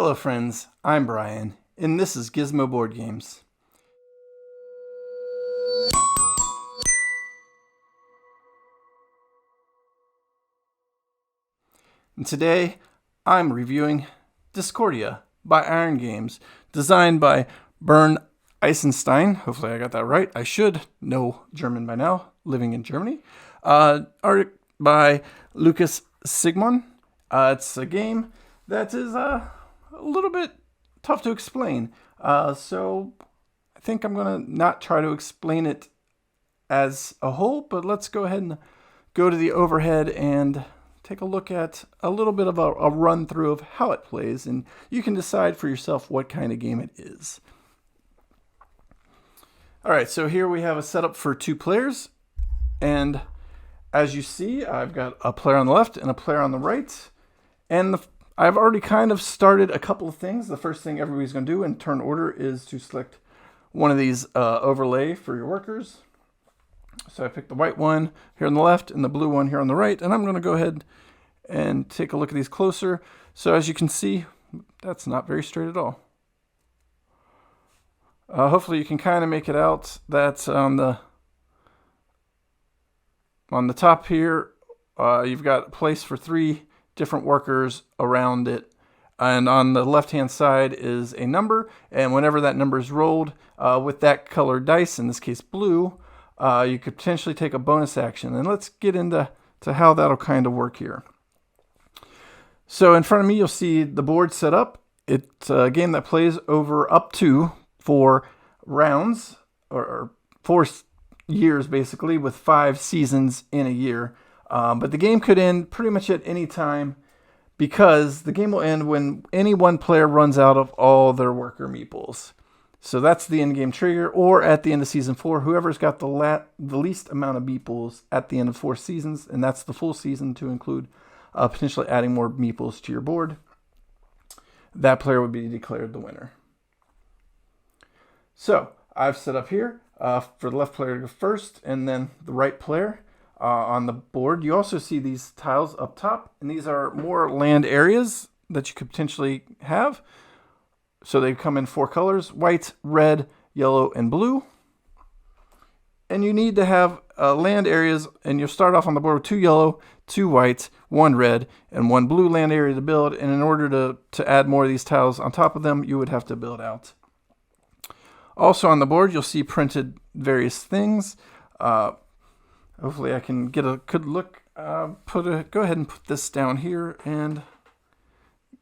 Hello friends, I'm Brian, and this is Gizmo Board Games. And today, I'm reviewing Discordia by Iron Games, designed by Bernd Eisenstein. Hopefully I got that right. I should know German by now, living in Germany. Art by Lucas Sigmund. It's a game that is a little bit tough to explain. So I think I'm going to not try to explain it as a whole, but let's go ahead and go to the overhead and take a look at a little bit of a run through of how it plays, and you can decide for yourself what kind of game it is. All right, so here we have a setup for 2 players, and as you see, I've got a player on the left and a player on the right, and I've already kind of started a couple of things. The first thing everybody's going to do in turn order is to select one of these overlay for your workers. So I picked the white one here on the left and the blue one here on the right, and I'm going to go ahead and take a look at these closer. So as you can see, that's not very straight at all. Hopefully you can kind of make it out that on the top here, you've got a place for 3 different workers around it. And on the left-hand side is a number, and whenever that number is rolled with that colored dice, in this case blue, you could potentially take a bonus action. And let's get into how that'll kind of work here. So in front of me, you'll see the board set up. It's a game that plays over up to 4 rounds, or 4 years basically, with 5 seasons in a year. But the game could end pretty much at any time, because the game will end when any one player runs out of all their worker meeples. So that's the end game trigger, or at the end of season 4, whoever's got the least amount of meeples at the end of 4 seasons, and that's the full season to include potentially adding more meeples to your board, that player would be declared the winner. So I've set up here for the left player to go first, and then the right player on the board. You also see these tiles up top, and these are more land areas that you could potentially have. So they come in 4 colors: white, red, yellow, and blue. And you need to have land areas, and you'll start off on the board with 2 yellow, 2 white, 1 red, and 1 blue land area to build. And in order to add more of these tiles on top of them, you would have to build out. Also on the board, you'll see printed various things. Hopefully I can get a good look. Go ahead and put this down here and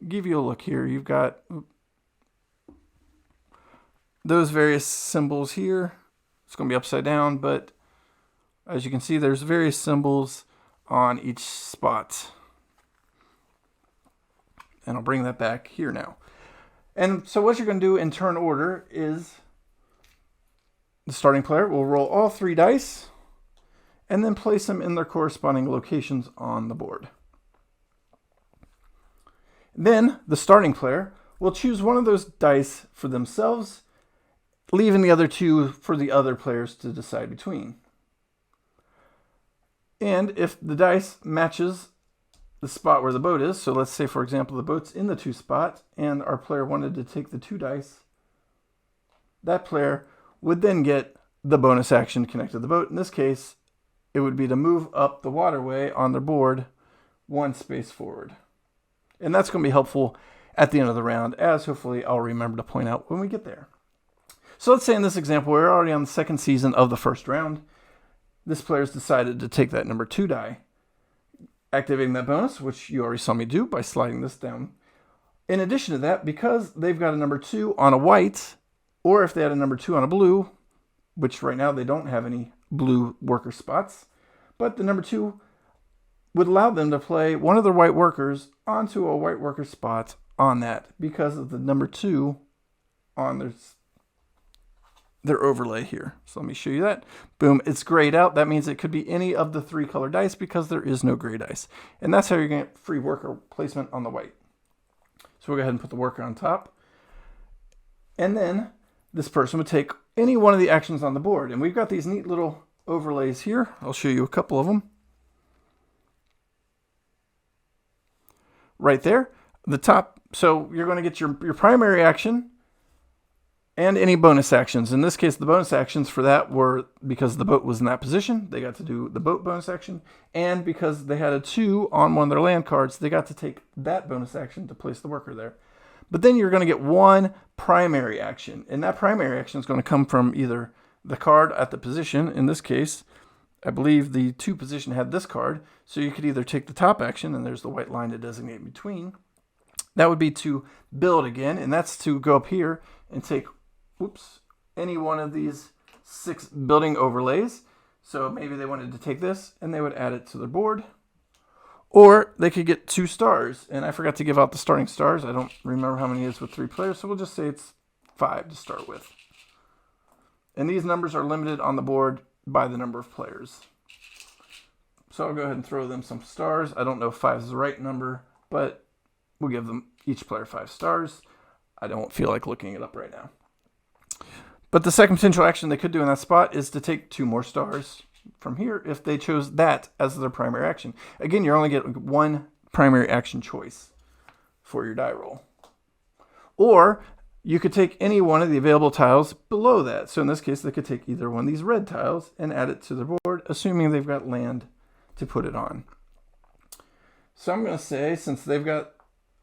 give you a look here. You've got those various symbols here. It's going to be upside down, but as you can see, there's various symbols on each spot. And I'll bring that back here now. And so what you're going to do in turn order is the starting player will roll all 3 dice and then place them in their corresponding locations on the board. Then the starting player will choose one of those dice for themselves, leaving the other 2 for the other players to decide between. And if the dice matches the spot where the boat is, so let's say, for example, the boat's in the 2 spot, and our player wanted to take the 2 dice, that player would then get the bonus action to connect to the boat. In this case, it would be to move up the waterway on their board 1 space forward. And that's going to be helpful at the end of the round, as hopefully I'll remember to point out when we get there. So let's say in this example, we're already on the 2nd season of the 1st round. This player's decided to take that number 2 die, activating that bonus, which you already saw me do by sliding this down. In addition to that, because they've got a number 2 on a white, or if they had a number 2 on a blue, which right now they don't have any blue worker spots, but the number 2 would allow them to play one of their white workers onto a white worker spot on that, because of the number 2 on their overlay here. So let me show you that. Boom, it's grayed out. That means it could be any of the 3 colored dice, because there is no gray dice. And that's how you're going to get free worker placement on the white. So we'll go ahead and put the worker on top. And then this person would take any one of the actions on the board. And we've got these neat little overlays here. I'll show you a couple of them. Right there, the top So you're going to get your primary action and any bonus actions. In this case, the bonus actions for that were because the boat was in that position, they got to do the boat bonus action, and because they had a 2 on one of their land cards, they got to take that bonus action to place the worker there. But then you're going to get one primary action, and that primary action is going to come from either the card at the position. In this case, I believe the 2 position had this card, so you could either take the top action, and there's the white line to designate between. That would be to build again, and that's to go up here and take any one of these 6 building overlays. So maybe they wanted to take this and they would add it to their board. Or they could get 2 stars. And I forgot to give out the starting stars. I don't remember how many it is with 3 players. So we'll just say it's 5 to start with. And these numbers are limited on the board by the number of players. So I'll go ahead and throw them some stars. I don't know if 5 is the right number, but we'll give them each player 5 stars. I don't feel like looking it up right now. But the second potential action they could do in that spot is to take 2 more stars from here if they chose that as their primary action. Again, you're only getting 1 primary action choice for your die roll. Or you could take any one of the available tiles below that. So in this case, they could take either one of these red tiles and add it to their board, assuming they've got land to put it on. So I'm going to say, since they've got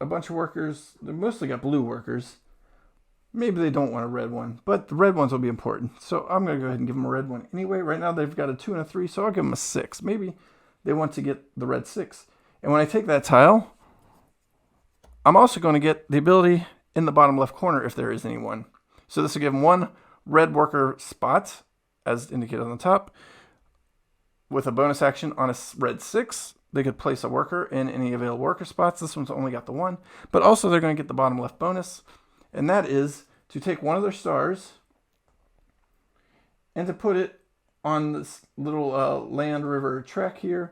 a bunch of workers, they've mostly got blue workers, maybe they don't want a red one, but the red ones will be important. So I'm going to go ahead and give them a red one anyway. Right now they've got a 2 and a 3, so I'll give them a 6. Maybe they want to get the red 6. And when I take that tile, I'm also going to get the ability in the bottom left corner if there is any one. So this will give them 1 red worker spot, as indicated on the top, with a bonus action on a red 6. They could place a worker in any available worker spots. This one's only got the 1. But also they're going to get the bottom left bonus. And that is to take one of their stars and to put it on this little land river track here.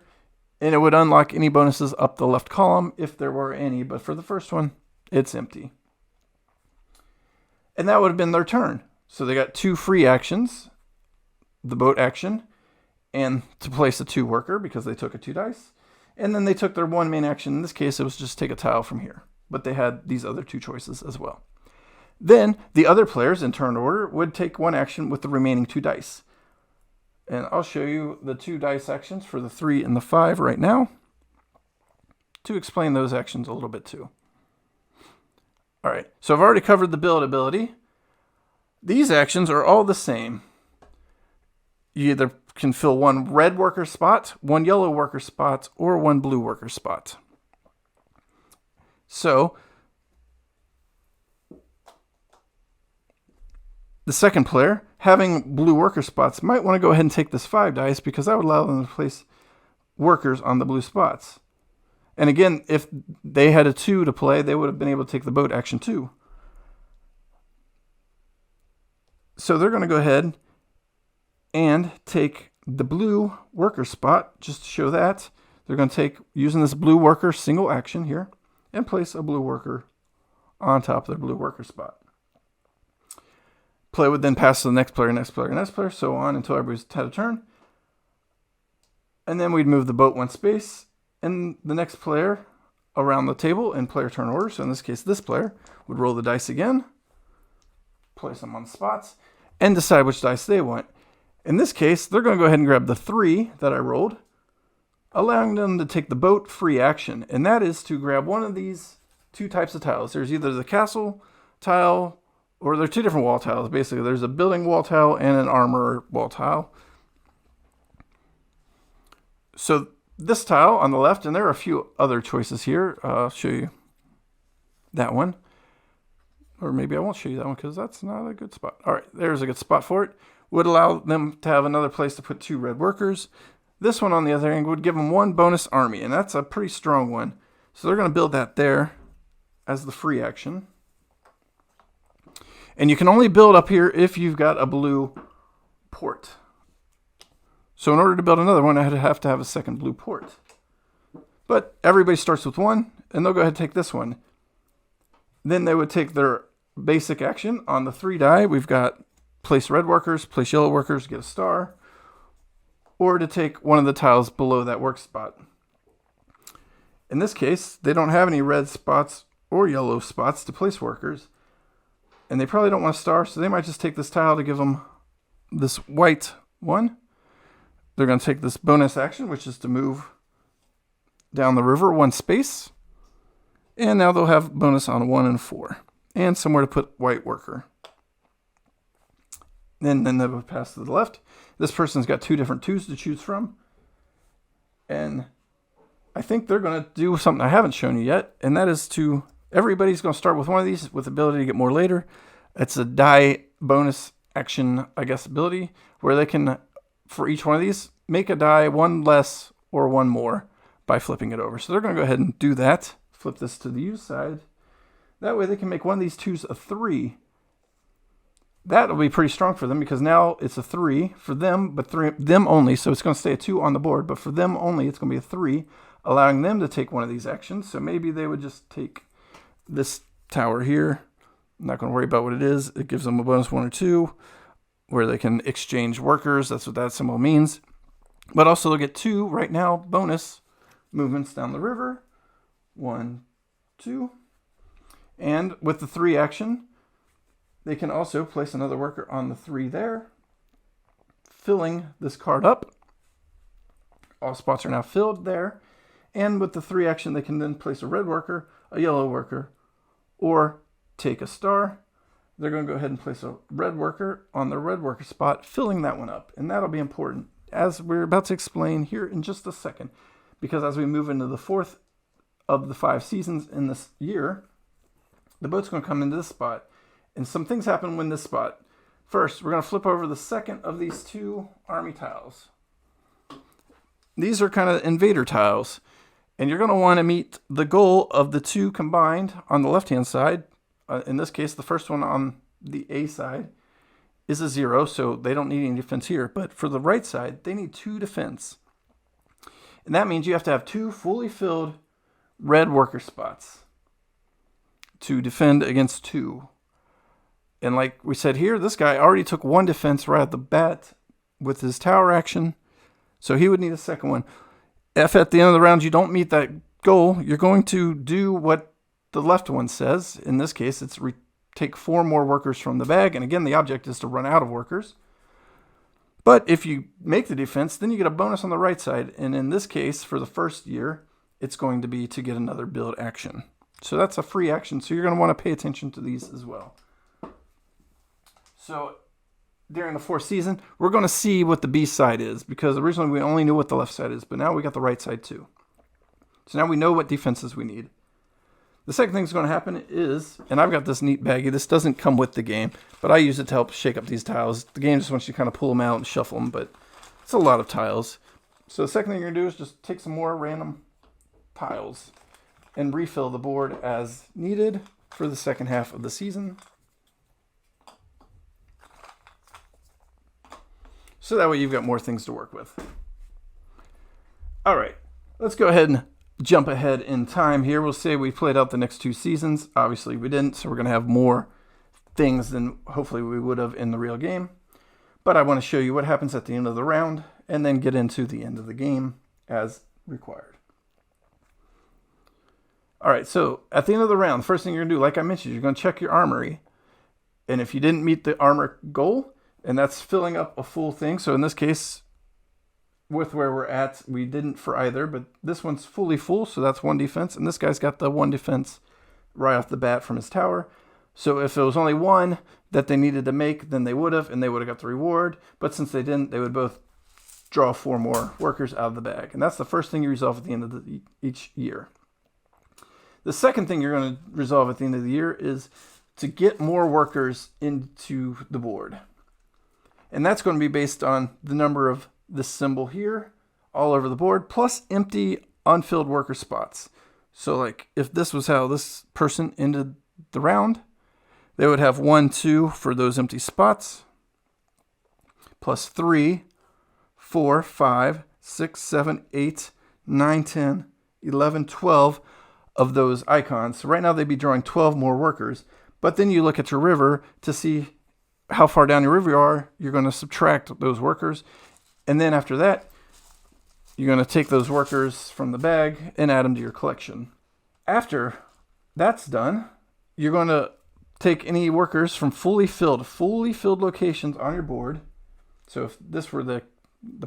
And it would unlock any bonuses up the left column if there were any. But for the first one, it's empty. And that would have been their turn. So they got 2 free actions. The boat action and to place a 2 worker because they took a 2 dice. And then they took their 1 main action. In this case, it was just take a tile from here. But they had these other 2 choices as well. Then the other players in turn order would take 1 action with the remaining 2 dice. And I'll show you the 2 dice actions for the 3 and the 5 right now to explain those actions a little bit too. All right, so I've already covered the build ability. These actions are all the same. You either can fill 1 red worker spot, 1 yellow worker spot, or 1 blue worker spot. So the second player, having blue worker spots, might want to go ahead and take this 5 dice because that would allow them to place workers on the blue spots. And again, if they had a 2 to play, they would have been able to take the boat action too. So they're going to go ahead and take the blue worker spot, just to show that. They're going to take, using this blue worker single action here, and place a blue worker on top of their blue worker spot. Play would then pass to the next player, next player, next player, so on until everybody's had a turn. And then we'd move the boat 1 space, and the next player around the table in player turn order, so in this case this player, would roll the dice again, place them on the spots, and decide which dice they want. In this case, they're going to go ahead and grab the 3 that I rolled, allowing them to take the boat free action, and that is to grab one of these 2 types of tiles. There's either the castle tile, or there are 2 different wall tiles, basically. There's a building wall tile and an armor wall tile. So this tile on the left, and there are a few other choices here. I'll show you that one. Or maybe I won't show you that one because that's not a good spot. All right, there's a good spot for it. Would allow them to have another place to put 2 red workers. This one on the other hand would give them 1 bonus army, and that's a pretty strong one. So they're going to build that there as the free action. And you can only build up here if you've got a blue port. So in order to build another one, I'd have to have a second blue port. But everybody starts with 1, and they'll go ahead and take this one. Then they would take their basic action on the 3 die. We've got place red workers, place yellow workers, get a star. Or to take one of the tiles below that work spot. In this case, they don't have any red spots or yellow spots to place workers. And they probably don't want a star, so they might just take this tile to give them this white one. They're going to take this bonus action, which is to move down the river 1 space. And now they'll have bonus on 1 and 4. And somewhere to put white worker. Then they would pass to the left. This person's got 2 different 2s to choose from. And I think they're going to do something I haven't shown you yet. And that is to, everybody's going to start with one of these with the ability to get more later. It's a die bonus action, I guess, ability. Where they can, for each one of these, make a die 1 less or 1 more by flipping it over. So they're going to go ahead and do that. Flip this to the use side. That way they can make one of these 2s a 3. That'll be pretty strong for them because now it's a 3 for them, but them only. So it's going to stay a 2 on the board, but for them only, it's going to be a 3, allowing them to take one of these actions. So maybe they would just take this tower here. I'm not going to worry about what it is. It gives them a bonus 1 or 2 where they can exchange workers. That's what that symbol means. But also they'll get 2 right now bonus movements down the river. 1, 2. And with the 3 action, they can also place another worker on the 3 there, filling this card up. All spots are now filled there. And with the 3 action, they can then place a red worker, a yellow worker, or take a star. They're going to go ahead and place a red worker on the red worker spot, filling that one up. And that'll be important, as we're about to explain here in just a second. Because as we move into the 4th of the 5 seasons in this year, the boat's going to come into this spot. And some things happen when this spot. First, we're going to flip over the second of these 2 army tiles. These are kind of invader tiles. And you're going to want to meet the goal of the 2 combined on the left-hand side. In this case, the first one on the A side is a 0, so they don't need any defense here. But for the right side, they need 2 defense. And that means you have to have 2 fully filled red worker spots to defend against 2. And like we said here, this guy already took 1 defense right at the bat with his tower action. So he would need a second one. If at the end of the round you don't meet that goal, you're going to do what the left one says. In this case, it's take 4 more workers from the bag. And again, the object is to run out of workers. But if you make the defense, then you get a bonus on the right side. And in this case, for the first year, it's going to be to get another build action. So that's a free action. So you're going to want to pay attention to these as well. So during the 4th season, we're going to see what the B side is, because originally we only knew what the left side is, but now we got the right side too. So now we know what defenses we need. The second thing that's going to happen is, and I've got this neat baggie. This doesn't come with the game, but I use it to help shake up these tiles. The game just wants you to kind of pull them out and shuffle them, but it's a lot of tiles. So the second thing you're going to do is just take some more random tiles and refill the board as needed for the second half of the season. So that way you've got more things to work with. All right, let's go ahead and jump ahead in time here. We'll say we played out the next 2 seasons. Obviously we didn't, so we're going to have more things than hopefully we would have in the real game. But I want to show you what happens at the end of the round and then get into the end of the game as required. All right, so at the end of the round, the first thing you're going to do, like I mentioned, you're going to check your armory. And if you didn't meet the armor goal, and that's filling up a full thing. So in this case, with where we're at, we didn't for either, but this one's fully full, so that's 1 defense. And this guy's got the 1 defense right off the bat from his tower. So if it was only 1 that they needed to make, then they would have, and they would have got the reward. But since they didn't, they would both draw 4 more workers out of the bag. And that's the first thing you resolve at the end of each year. The second thing you're going to resolve at the end of the year is to get more workers into the board. And that's going to be based on the number of this symbol here all over the board, plus empty unfilled worker spots. So like if this was how this person ended the round, they would have 1, 2 for those empty spots, plus 3, 4, 5, 6, 7, 8, 9, 10, 11, 12 of those icons. So right now they'd be drawing 12 more workers. But then you look at your river to see how far down your river you are. You're going to subtract those workers. And then after that, you're going to take those workers from the bag and add them to your collection. After that's done, you're going to take any workers from fully filled locations on your board. So if this were the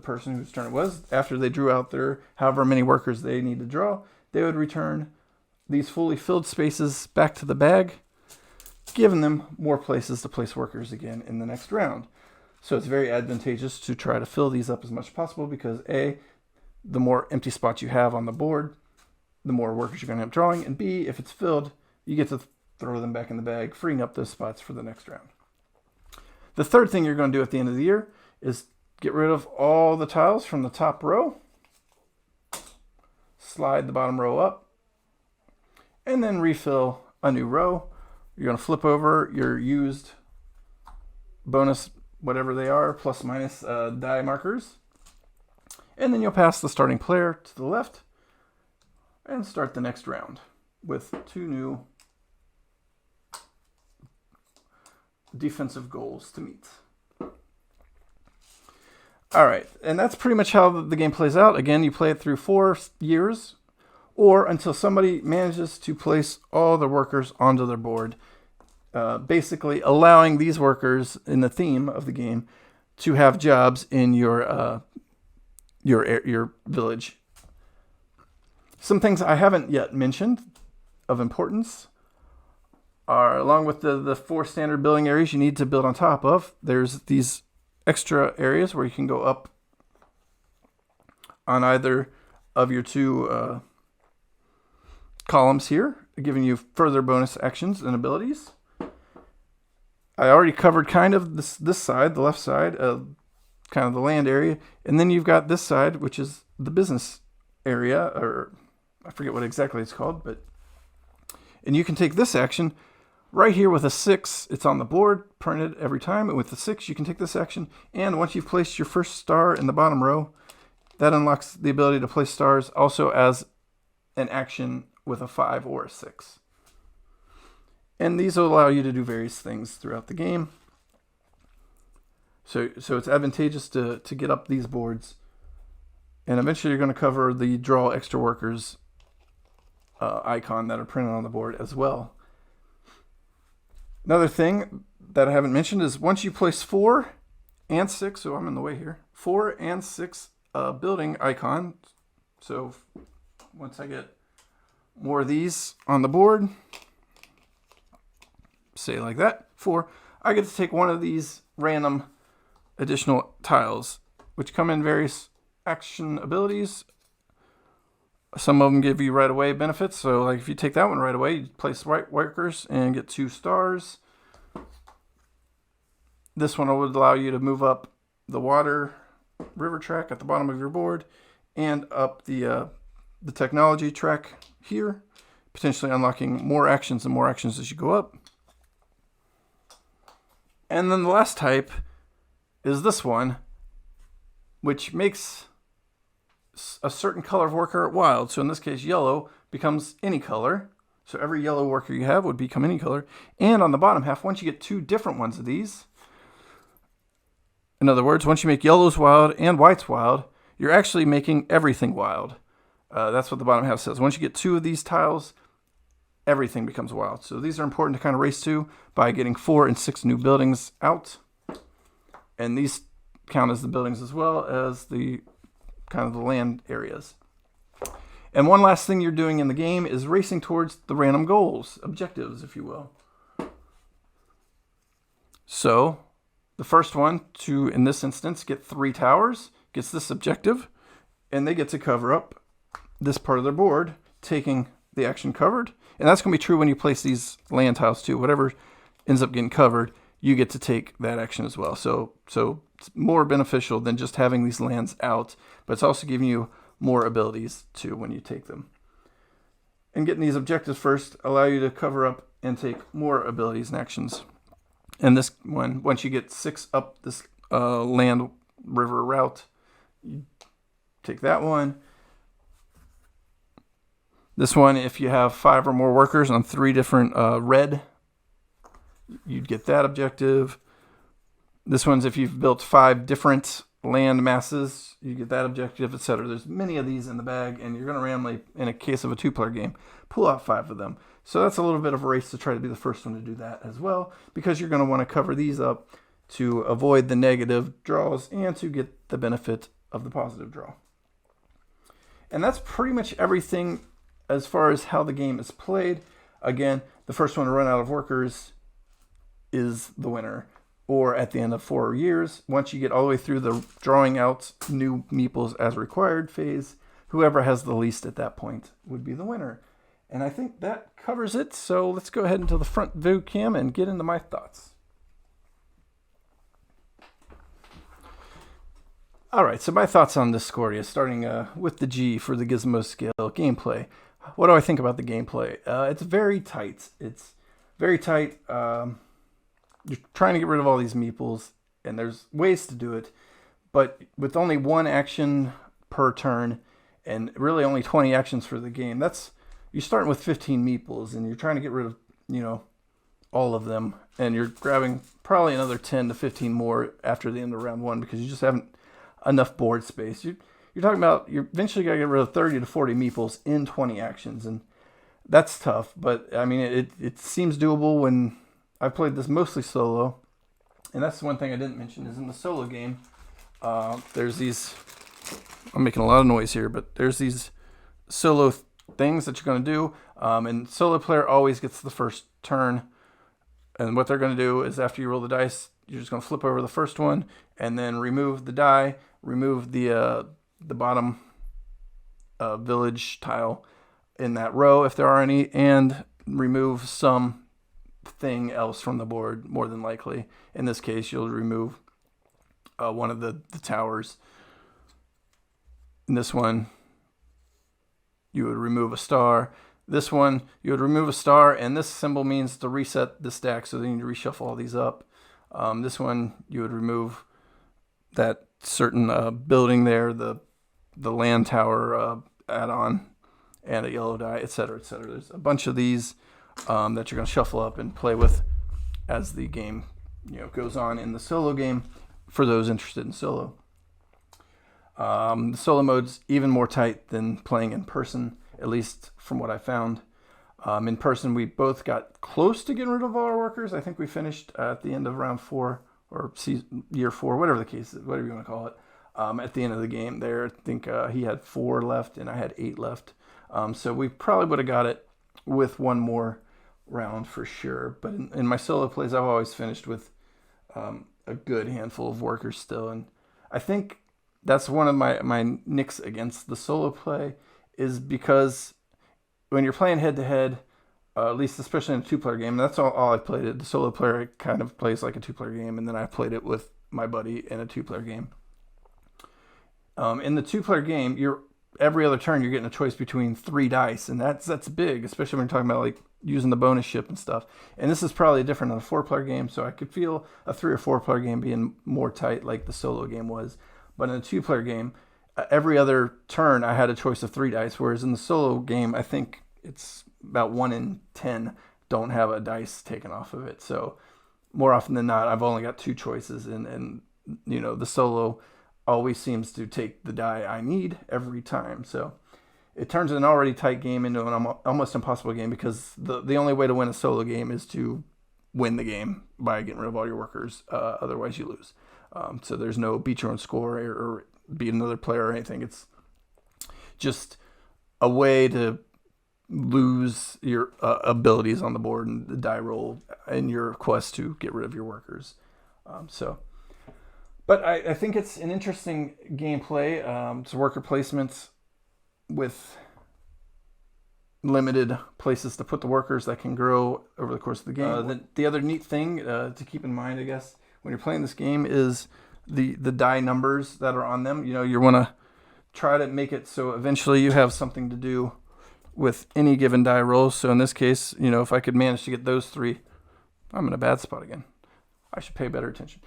person whose turn it was, after they drew out their however many workers they need to draw, they would return these fully filled spaces back to the bag, giving them more places to place workers again in the next round. So it's very advantageous to try to fill these up as much as possible because A, the more empty spots you have on the board, the more workers you're going to have drawing, and B, if it's filled, you get to throw them back in the bag, freeing up those spots for the next round. The third thing you're going to do at the end of the year is get rid of all the tiles from the top row, slide the bottom row up, and then refill a new row. You're going to flip over your used bonus, whatever they are, plus minus die markers, and then you'll pass the starting player to the left and start the next round with 2 new defensive goals to meet. All right, and that's pretty much how the game plays out. Again, you play it through 4 years or until somebody manages to place all the workers onto their board, basically allowing these workers in the theme of the game to have jobs in your village. Some things I haven't yet mentioned of importance are, along with the 4 standard building areas you need to build on top of, there's these extra areas where you can go up on either of your 2 columns here, giving you further bonus actions and abilities. I already covered kind of this side, the left side, kind of the land area, and then you've got this side, which is the business area, or I forget what exactly it's called, and you can take this action right here with a 6. It's on the board, printed every time, and with the 6, you can take this action, and once you've placed your first star in the bottom row, that unlocks the ability to place stars also as an action with a 5 or a 6. And these will allow you to do various things throughout the game. So it's advantageous to get up these boards. And eventually you're going to cover the draw extra workers icon that are printed on the board as well. Another thing that I haven't mentioned is once you place 4 and 6, so I'm in the way here, 4 and 6 building icon. So once I get more of these on the board, say like that, 4, I get to take one of these random additional tiles, which come in various action abilities. Some of them give you right away benefits. So like if you take that one right away, you place white workers and get 2 stars. This one would allow you to move up the water river track at the bottom of your board and up the technology track here, potentially unlocking more actions and more actions as you go up. And then the last type is this one, which makes a certain color of worker wild. So in this case, yellow becomes any color. So every yellow worker you have would become any color. And on the bottom half, once you get 2 different ones of these, in other words, once you make yellows wild and whites wild, you're actually making everything wild. That's what the bottom half says. Once you get 2 of these tiles, everything becomes wild. So these are important to kind of race to by getting 4 and 6 new buildings out. And these count as the buildings as well as the kind of the land areas. And one last thing you're doing in the game is racing towards the random goals, objectives, if you will. So the first one to, in this instance, get 3 towers, gets this objective, and they get to cover up this part of their board, taking the action covered. And that's going to be true when you place these land tiles too. Whatever ends up getting covered, you get to take that action as well. So it's more beneficial than just having these lands out, but it's also giving you more abilities too when you take them. And getting these objectives first allow you to cover up and take more abilities and actions. And this one, once you get 6 up this land river route, you take that one. This one, if you have 5 or more workers on 3 different red, you'd get that objective. This one's if you've built 5 different land masses, you get that objective, etc. There's many of these in the bag, and you're going to randomly, in a case of a 2-player game, pull out 5 of them. So that's a little bit of a race to try to be the first one to do that as well, because you're going to want to cover these up to avoid the negative draws and to get the benefit of the positive draw. And that's pretty much everything as far as how the game is played. Again, the first one to run out of workers is the winner. Or at the end of 4 years, once you get all the way through the drawing out new meeples as required phase, whoever has the least at that point would be the winner. And I think that covers it. So let's go ahead into the front view cam and get into my thoughts. All right, so my thoughts on Discordia, starting with the G for the Gizmo scale gameplay. What do I think about the gameplay? It's very tight. It's very tight. You're trying to get rid of all these meeples, and there's ways to do it, but with only one action per turn, and really only 20 actions for the game, you're starting with 15 meeples, and you're trying to get rid of, all of them, and you're grabbing probably another 10 to 15 more after the end of round one because you just haven't enough board space. You're talking about you're eventually got to get rid of 30 to 40 meeples in 20 actions, and that's tough. But I mean, it seems doable when I've played this mostly solo, and that's one thing I didn't mention is in the solo game. There's these. I'm making a lot of noise here, but there's these solo things that you're going to do, and solo player always gets the first turn. And what they're going to do is after you roll the dice, you're just going to flip over the first one and then remove the die, remove the bottom village tile in that row if there are any, and remove something else from the board, more than likely. In this case, you'll remove one of the towers. In this one, you would remove a star. This one, you would remove a star, and this symbol means to reset the stack, so then you need to reshuffle all these up. This one, you would remove that certain building there, the land tower add-on, and a yellow die, etc., etc. There's a bunch of these that you're going to shuffle up and play with as the game goes on in the solo game for those interested in solo. The solo mode's even more tight than playing in person, at least from what I found. In person, we both got close to getting rid of all our workers. I think we finished at the end of round 4 or year 4, whatever the case is, whatever you want to call it. At the end of the game there, I think he had 4 left and I had 8 left. So we probably would have got it with one more round for sure. But in my solo plays, I've always finished with a good handful of workers still. And I think that's one of my nicks against the solo play is because when you're playing head-to-head, at least especially in a 2-player game, that's all I played it. The solo player kind of plays like a 2-player game, and then I played it with my buddy in a 2-player game. In the 2-player game, every other turn you're getting a choice between 3 dice, and that's big, especially when you're talking about like using the bonus ship and stuff. And this is probably different on a 4-player game, so I could feel a 3 or 4-player game being more tight like the solo game was. But in a 2-player game, every other turn I had a choice of 3 dice, whereas in the solo game, I think it's about 1 in 10 don't have a dice taken off of it. So more often than not, I've only got 2 choices, and the solo always seems to take the die I need every time. So it turns an already tight game into an almost impossible game because the only way to win a solo game is to win the game by getting rid of all your workers. Otherwise, you lose. So there's no beat your own score or beat another player or anything. It's just a way to lose your abilities on the board and the die roll in your quest to get rid of your workers. But I think it's an interesting gameplay. It's worker placements with limited places to put the workers that can grow over the course of the game. The other neat thing to keep in mind, I guess, when you're playing this game is the die numbers that are on them. You want to try to make it so eventually you have something to do with any given die roll. So in this case, if I could manage to get those 3, I'm in a bad spot again. I should pay better attention.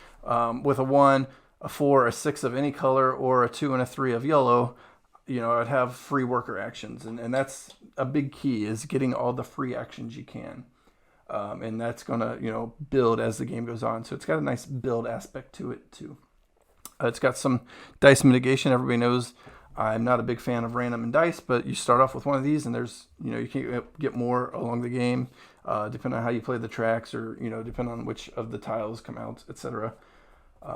With a 1, a 4, a 6 of any color, or a 2 and a 3 of yellow, I'd have free worker actions. And that's a big key, is getting all the free actions you can. And that's going to, build as the game goes on. So it's got a nice build aspect to it, too. It's got some dice mitigation. Everybody knows I'm not a big fan of random and dice, but you start off with one of these, and there's, you can get more along the game, depending on how you play the tracks, or depending on which of the tiles come out, etc.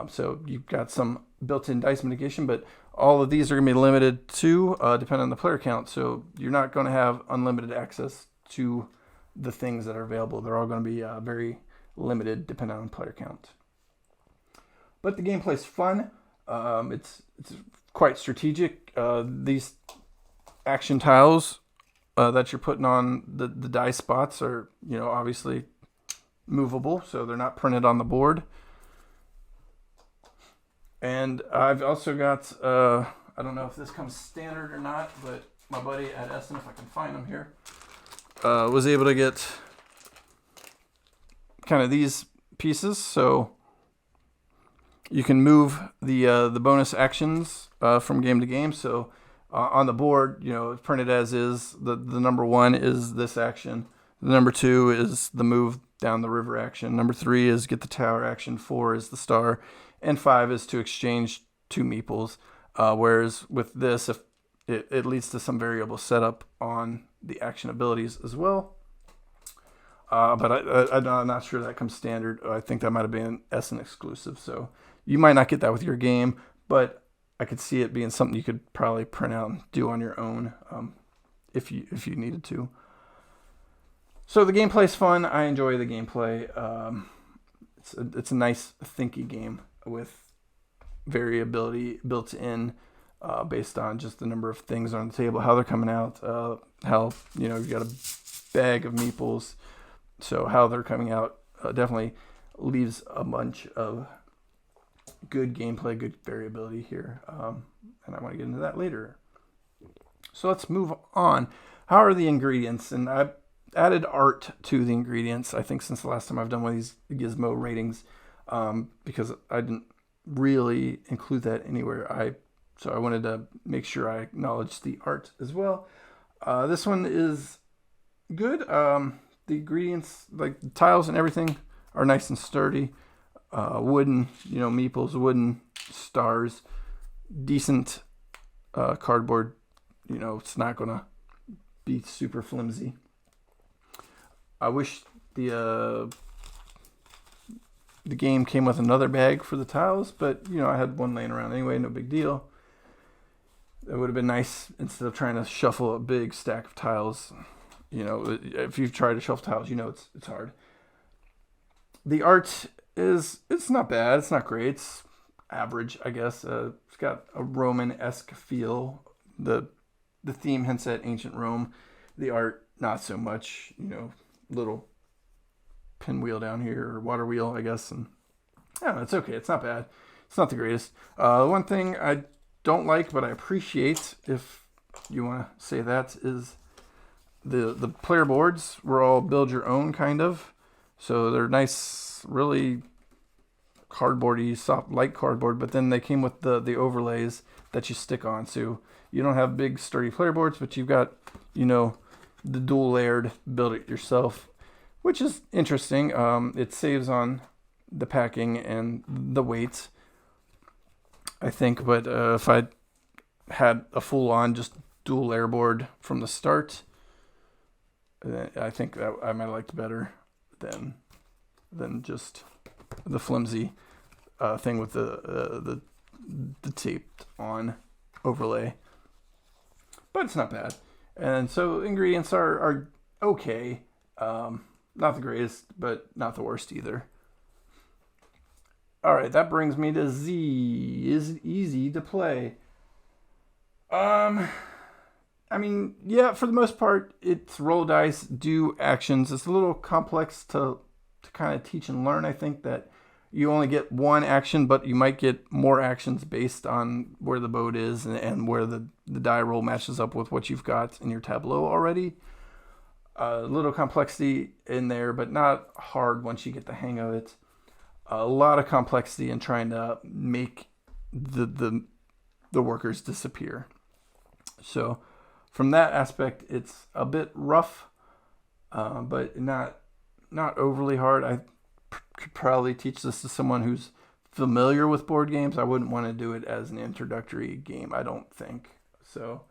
So you've got some built-in dice mitigation, but all of these are going to be limited to depending on the player count. So you're not going to have unlimited access to the things that are available. They're all going to be very limited depending on player count. But the gameplay's fun. It's quite strategic. These action tiles that you're putting on the die spots are, obviously movable, so they're not printed on the board. And I've also got, I don't know if this comes standard or not, but my buddy at Essen, if I can find him here, was able to get kind of these pieces. So you can move the bonus actions from game to game. So on the board, it's printed as is. The number 1 is this action. The number 2 is the move down the river action. Number 3 is get the tower action. 4 is the star. And 5 is to exchange 2 meeples. Whereas with this, if it leads to some variable setup on the action abilities as well. But I'm not sure that comes standard. I think that might have been an Essen exclusive. So you might not get that with your game, but I could see it being something you could probably print out and do on your own if you needed to. So the gameplay's fun. I enjoy the gameplay. It's a nice thinky game with variability built in based on just the number of things on the table, how they're coming out, how you've got a bag of meeples, so how they're coming out definitely leaves a bunch of good gameplay, good variability here, and I want to get into that later. So let's move on. How are the ingredients? And I've added art to the ingredients, I think, since the last time I've done one of these Gizmo ratings, because I didn't really include that anywhere. So I wanted to make sure I acknowledged the art as well. This one is good. The ingredients, like the tiles and everything, are nice and sturdy. Wooden, meeples, wooden stars, decent cardboard. It's not gonna be super flimsy. I wish the game came with another bag for the tiles, but I had one laying around anyway, no big deal. It would have been nice instead of trying to shuffle a big stack of tiles. If you've tried to shuffle tiles, it's hard. The art it's not bad. It's not great. It's average, I guess. It's got a Roman-esque feel. The theme hints at ancient Rome. The art, not so much. Little pinwheel down here, or water wheel, I guess. And it's okay. It's not bad. It's not the greatest. One thing I don't like, but I appreciate, if you want to say that, is the player boards were all build your own kind of. So they're nice, really cardboardy, soft, light cardboard, but then they came with the overlays that you stick on. So you don't have big sturdy player boards, but you've got, the dual layered build it yourself, which is interesting. It saves on the packing and the weight, I think, but if I had a full-on just dual layer board from the start, I think that I might have liked better than just the flimsy thing with the taped on overlay. But it's not bad. And so ingredients are okay. Not the greatest, but not the worst either. All right, that brings me to Z. Is it easy to play? Yeah, for the most part, it's roll dice, do actions. It's a little complex to kind of teach and learn. I think that you only get one action, but you might get more actions based on where the boat is and where the die roll matches up with what you've got in your tableau already. A little complexity in there, but not hard once you get the hang of it. A lot of complexity in trying to make the workers disappear. So from that aspect, it's a bit rough, but not overly hard. I could probably teach this to someone who's familiar with board games. I wouldn't want to do it as an introductory game, I don't think. So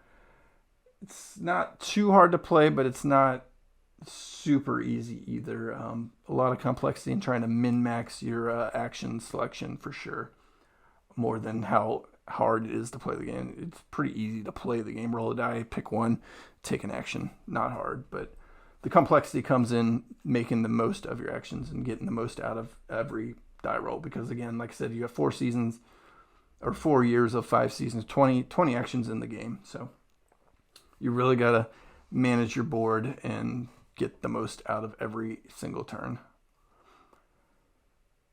it's not too hard to play, but it's not super easy either. A lot of complexity in trying to min-max your action selection for sure, more than how hard it is to play the game. It's pretty easy to play the game. Roll a die, pick one, take an action. Not hard, but the complexity comes in making the most of your actions and getting the most out of every die roll. Because again, like I said, you have 4 seasons or 4 years of 5 seasons, 20 actions in the game. So you really got to manage your board and get the most out of every single turn.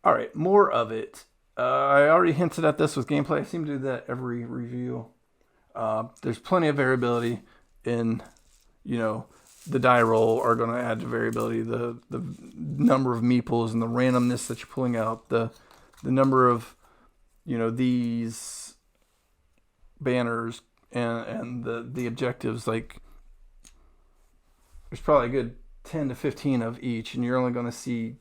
All right, more of it. I already hinted at this with gameplay. I seem to do that every review. There's plenty of variability in, the die roll are going to add to variability. The number of meeples and the randomness that you're pulling out, the number of, these banners and the objectives. Like, there's probably a good 10 to 15 of each, and you're only going to see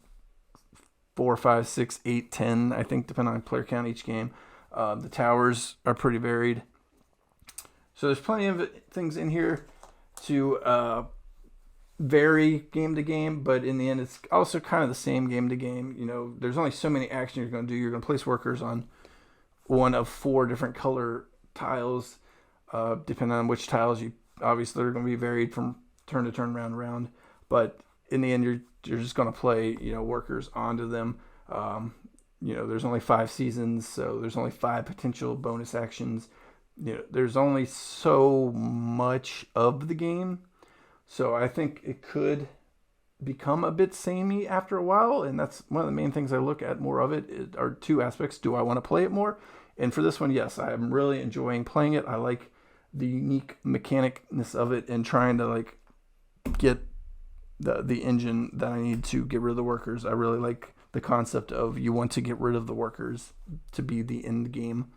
4, 5, 6, 8, 10, I think, depending on player count each game. The towers are pretty varied. So there's plenty of things in here to vary game to game, but in the end, it's also kind of the same game to game. There's only so many actions you're going to do. You're going to place workers on one of 4 different color tiles, depending on which tiles obviously they're going to be varied from turn to turn, round to round. But in the end, you're just going to play, workers onto them. There's only 5 seasons, so there's only 5 potential bonus actions. There's only so much of the game. So I think it could become a bit samey after a while, and that's one of the main things I look at more of it are 2 aspects. Do I want to play it more? And for this one, yes, I'm really enjoying playing it. I like the unique mechanicness of it and trying to get the engine that I need to get rid of the workers. I really like the concept of you want to get rid of the workers to be the end game.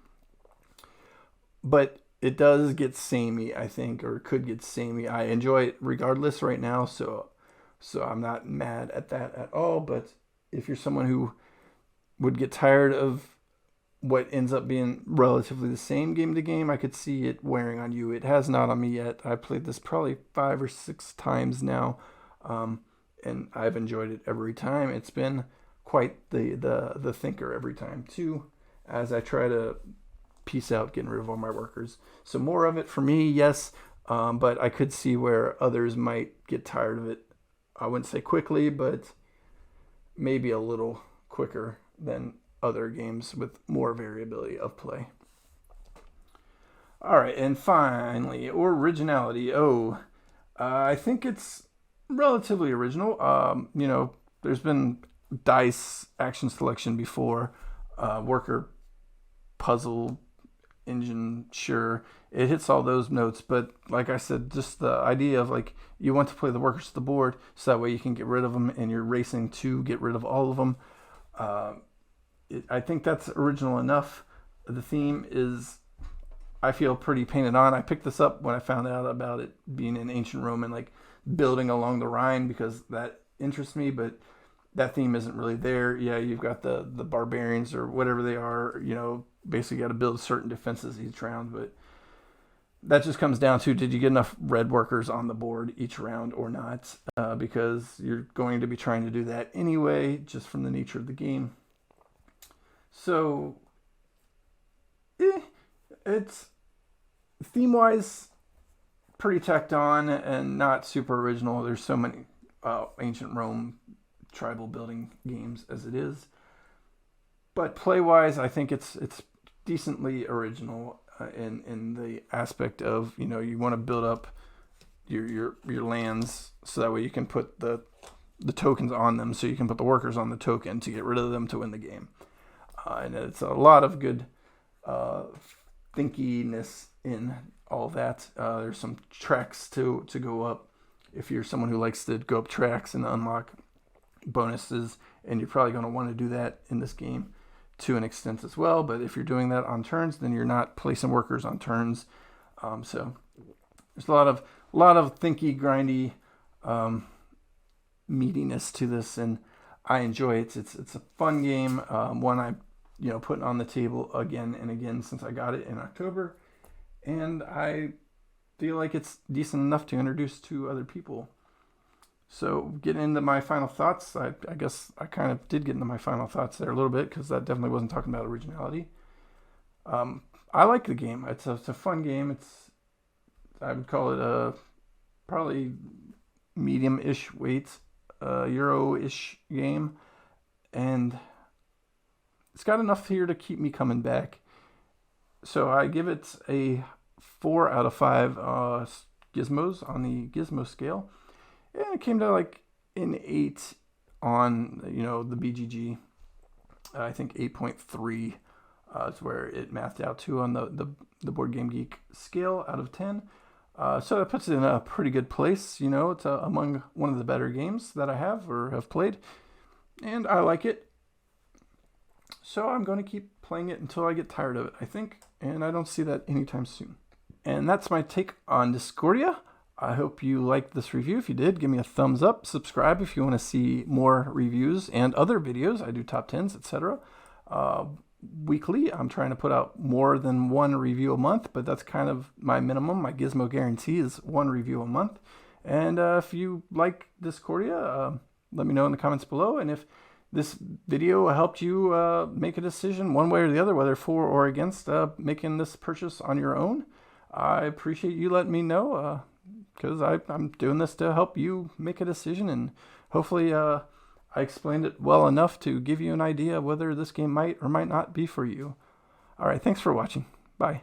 But it does get samey, I think, or could get samey. I enjoy it regardless right now, so I'm not mad at that at all. But if you're someone who would get tired of what ends up being relatively the same game to game, I could see it wearing on you. It has not on me yet. I played this probably 5 or 6 times now, and I've enjoyed it every time. It's been quite the thinker every time too, as I try to piece out getting rid of all my workers. So more of it for me, yes, but I could see where others might get tired of it. I wouldn't say quickly, but maybe a little quicker than other games with more variability of play. All right, and finally, originality. I think it's relatively original. There's been dice action selection before, worker puzzle engine, sure, it hits all those notes, but like I said, just the idea of you want to play the workers to the board so that way you can get rid of them, and you're racing to get rid of all of them. I think that's original enough. The theme is, I feel, pretty painted on. I picked this up when I found out about it being in ancient Rome and building along the Rhine, because that interests me, but that theme isn't really there. Yeah, you've got the barbarians or whatever they are, basically got to build certain defenses each round, but that just comes down to, did you get enough red workers on the board each round or not? Because you're going to be trying to do that anyway, just from the nature of the game. So, it's theme-wise pretty tacked on and not super original. There's so many ancient Rome tribal building games as it is. But play-wise, I think it's decently original in the aspect of, you want to build up your lands so that way you can put the tokens on them, so you can put the workers on the token to get rid of them to win the game. And it's a lot of good thinkiness in all that. There's some tracks to go up if you're someone who likes to go up tracks and unlock bonuses, and you're probably going to want to do that in this game to an extent as well. But if you're doing that on turns, then you're not placing workers on turns. So there's a lot of thinky, grindy meatiness to this, and I enjoy it. It's a fun game, one I putting on the table again and again since I got it in October, and I feel like it's decent enough to introduce to other people. So getting into my final thoughts, I guess I kind of did get into my final thoughts there a little bit because that definitely wasn't talking about originality. I like the game. It's a fun game. I would call it a probably medium-ish weight, Euro-ish game, and it's got enough here to keep me coming back. So I give it a 4 out of 5 gizmos on the gizmo scale. And it came to like an 8 on, the BGG. I think 8.3 is where it mathed out to on the Board Game Geek scale out of 10. So that puts it in a pretty good place. It's among one of the better games that I have or have played. And I like it. So I'm going to keep playing it until I get tired of it, I think. And I don't see that anytime soon. And that's my take on Discordia. I hope you liked this review. If you did, give me a thumbs up. Subscribe if you want to see more reviews and other videos. I do top 10s, etc. Weekly. I'm trying to put out more than one review a month, but that's kind of my minimum. My gizmo guarantee is one review a month. And if you like Discordia, let me know in the comments below. And if this video helped you make a decision one way or the other, whether for or against making this purchase on your own, I appreciate you letting me know. Because I'm doing this to help you make a decision, and hopefully I explained it well enough to give you an idea of whether this game might or might not be for you. All right, thanks for watching. Bye.